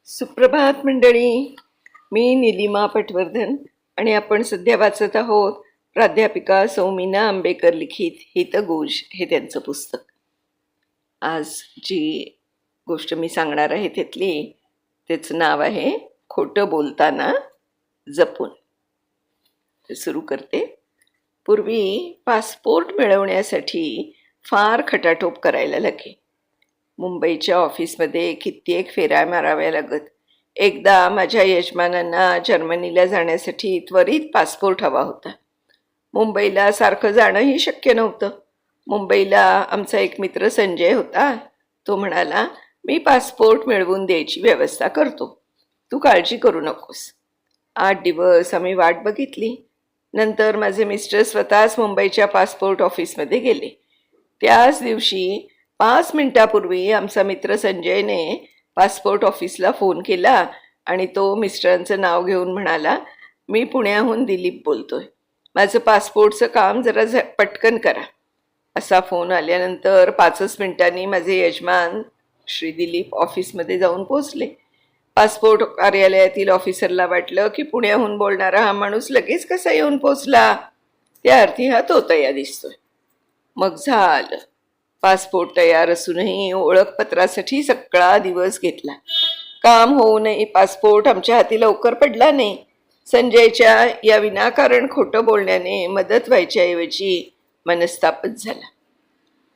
सुप्रभात मंडळी. मी निलिमा पटवर्धन आणि आपण सध्या वाचत आहोत प्राध्यापिका सौमीना आंबेकर लिखित हितगुज हे त्यांचं पुस्तक. आज जी गोष्ट मी सांगणार आहे त्याचं नाव आहे खोटं बोलताना जपून. ते सुरू करते. पूर्वी पासपोर्ट मिळवण्यासाठी फार खटाटोप करायला लागे. मुंबईच्या ऑफिसमध्ये कित्येक फेऱ्या माराव्या लागत. एकदा माझ्या यजमानांना जर्मनीला जाण्यासाठी त्वरित पासपोर्ट हवा होता. मुंबईला सारखं जाणंही शक्य नव्हतं. मुंबईला आमचा एक मित्र संजय होता. तो म्हणाला, मी पासपोर्ट मिळवून द्यायची व्यवस्था करतो, तू काळजी करू नकोस. 8 दिवस आम्ही वाट बघितली. नंतर माझे मिस्टर स्वतःच मुंबईच्या पासपोर्ट ऑफिसमध्ये गेले. त्याच दिवशी 5 मिनिटापूर्वी आमचा मित्र संजयने पासपोर्ट ऑफिसला फोन केला आणि तो मिस्टरांचं नाव घेऊन म्हणाला, मी पुण्याहून दिलीप बोलतोय, माझं पासपोर्टचं काम जरा पटकन करा. असा फोन आल्यानंतर 5 मिनिटांनी माझे यजमान श्री दिलीप ऑफिसमध्ये जाऊन पोचले. पासपोर्ट कार्यालयातील ऑफिसरला वाटलं की पुण्याहून बोलणारा हा माणूस लगेच कसा येऊन पोचला, त्या अर्थी हा तोतया दिसतोय. मग झालं. पासपोर्ट तयार असूनही ओळखपत्रासाठी सगळा दिवस घेतला. काम होऊनही पासपोर्ट आमच्या हाती लवकर पडला नाही. संजयच्या या विनाकारण खोटं बोलण्याने मदत व्हायच्याऐवजी मनस्तापच झाला.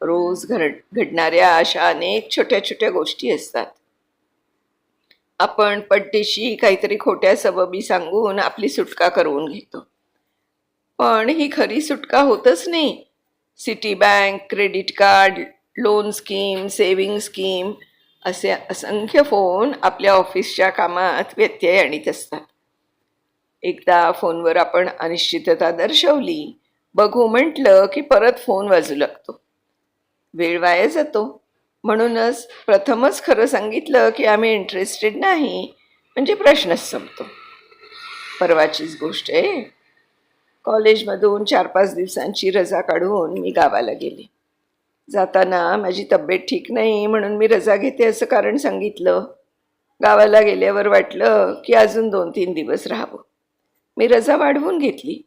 रोज घडणाऱ्या अशा अनेक छोट्या छोट्या गोष्टी असतात. आपण पट्टीशी काहीतरी खोट्या सबबी सांगून आपली सुटका करवून घेतो, पण ही खरी सुटका होतच नाही. City bank, credit card, loan scheme, saving scheme असे असंख्य फोन आपल्या ऑफिसच्या कामात व्यत्यय आणीत असतात. एकदा फोनवर आपण अनिश्चितता दर्शवली, बघू म्हटलं की परत फोन वाजू लागतो, वेळ वाया जातो. म्हणूनच प्रथमच खरं सांगितलं की आम्ही इंटरेस्टेड नाही म्हणजे प्रश्नच संपतो. परवाचीच गोष्ट आहे. कॉलेजमधून 4-5 दिवसांची रजा काढून मी गावाला गेले. जाताना माझी तब्येत ठीक नाही म्हणून मी रजा घेते असं कारण सांगितलं. गावाला गेल्यावर वाटलं की अजून 2-3 दिवस राहावं. मी रजा वाढवून घेतली.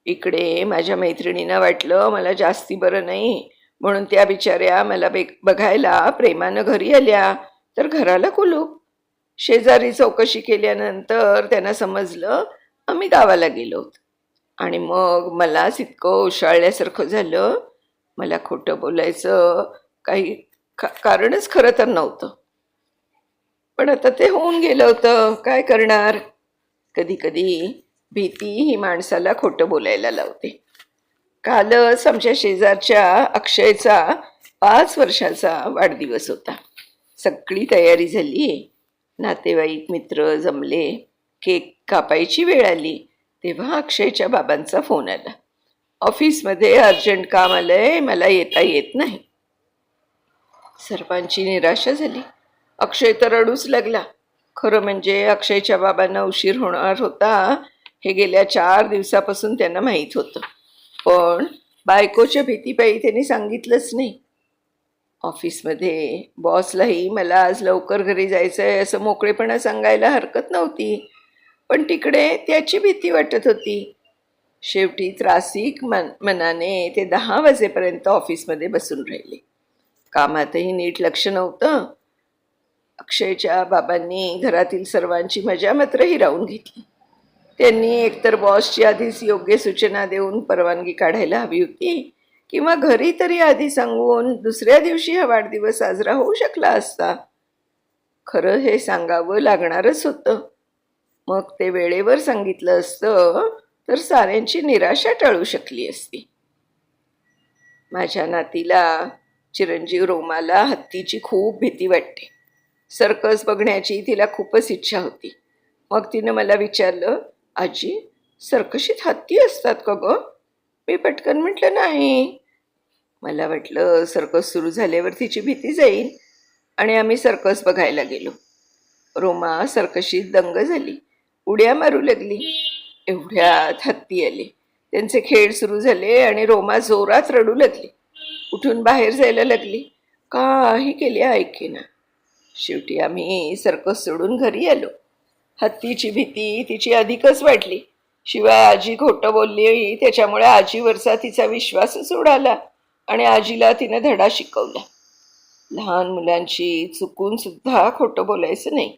इकडे माझ्या मैत्रिणींना वाटलं मला जास्ती बरं नाही म्हणून त्या बिचाऱ्या मला बघायला प्रेमानं घरी आल्या, तर घराला कुलूप. शेजारी चौकशी केल्यानंतर त्यांना समजलं आम्ही गावाला गेलो. आणि मग मलाच इतकं उशाळल्यासारखं झालं. मला खोटं बोलायचं काही कारणच खरं तर नव्हतं, पण आता ते होऊन गेलं होतं, काय करणार. कधी कधी भीती ही माणसाला खोटं बोलायला लावते. कालच आमच्या शेजारच्या अक्षयचा 5 वर्षाचा वाढदिवस होता. सगळी तयारी झाली, नातेवाईक मित्र जमले. केक कापायची वेळ आली तेव्हा अक्षयच्या बाबांचा फोन आला, ऑफिसमध्ये अर्जंट काम आलंय, मला येता येत नाही. सर्वांची निराशा झाली. अक्षय तर रडूच लागला. खरं म्हणजे अक्षयच्या बाबांना उशीर होणार होता हे गेल्या 4 दिवसापासून त्यांना माहीत होतं, पण बायकोच्या भीतीपायी त्यांनी सांगितलंच नाही. ऑफिसमध्ये बॉसलाही मला आज लवकर घरी जायचं आहे असं मोकळेपणा सांगायला हरकत नव्हती, पण तिकडे त्याची भीती वाटत होती. शेवटी त्रासिक मनाने ते 10 वाजेपर्यंत ऑफिसमध्ये बसून राहिले. कामातही नीट लक्ष नव्हतं. अक्षयच्या बाबांनी घरातील सर्वांची मजा मात्र हिरावून घेतली. त्यांनी एकतर बॉसची आधीच योग्य सूचना देऊन परवानगी काढायला हवी होती, किंवा घरी तरी आधी सांगून दुसऱ्या दिवशी हा वाढदिवस साजरा होऊ शकला असता. खरं हे सांगावं लागणारच होतं. मग ते वेळेवर सांगितलं असतं तर साऱ्यांची निराशा टळू शकली असती. माझ्या नातीला, चिरंजीव रोमाला हत्तीची खूप भीती वाटते. सर्कस बघण्याची तिला खूपच इच्छा होती. मग तिनं मला विचारलं, आजी सर्कशीत हत्ती असतात का गं? मी पटकन म्हटलं नाही. मला वाटलं सर्कस सुरू झाल्यावर तिची भीती जाईल आणि आम्ही सर्कस बघायला गेलो. रोमा सर्कशीत दंग झाली, उड्या मारू लागली. एवढ्यात हत्ती आले. त्यांचे खेळ सुरू झाले आणि रोमा जोरात रडू लागली. उठून बाहेर जायला लागली. काही केली ऐकेना. शेवटी आम्ही सर्कस सोडून घरी आलो. हत्तीची भीती तिची अधिकच वाढली. शिवाय आजी खोटं बोलली त्याच्यामुळे आजीवरचा तिचा विश्वासच उडाला आणि आजीला तिने धडा शिकवला. लहान मुलांशी चुकून सुद्धा खोटं बोलायचं नाही.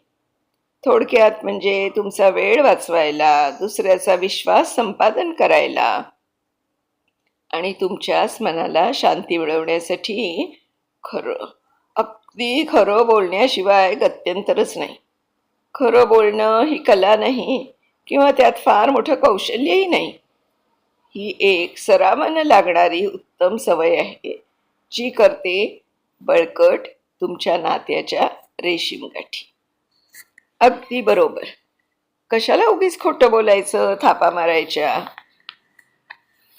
थोडक्यात म्हणजे तुमचा वेळ वाचवायला, दुसऱ्याचा विश्वास संपादन करायला आणि तुमच्याच मनाला शांती मिळवण्यासाठी खरं, अगदी खरं बोलण्याशिवाय गत्यंतरच नाही. खरं बोलणं ही कला नाही किंवा त्यात फार मोठं कौशल्यही नाही. ही एक सरावानं लागणारी उत्तम सवय आहे, जी करते बळकट तुमच्या नात्याच्या रेशीम गाठी. अगदी बरोबर. कशाला उगीच खोटं बोलायचं, थापा मारायच्या.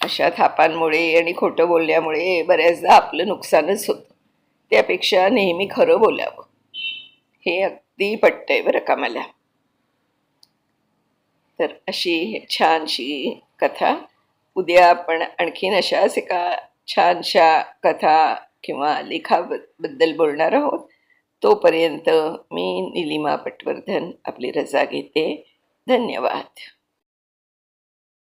अशा थापांमुळे आणि खोटं बोलल्यामुळे बऱ्याचदा आपलं नुकसानच होतं. त्यापेक्षा नेहमी खरं बोलावं. हे अगदी पटतंय बरं का मला. तर अशी छानशी कथा. उद्या आपण आणखीन अशाच एका छानशा कथा किंवा लेखाबद्दल बोलणार आहोत. तोपर्यंत मी निलिमा पटवर्धन आपली रजा घेते. धन्यवाद.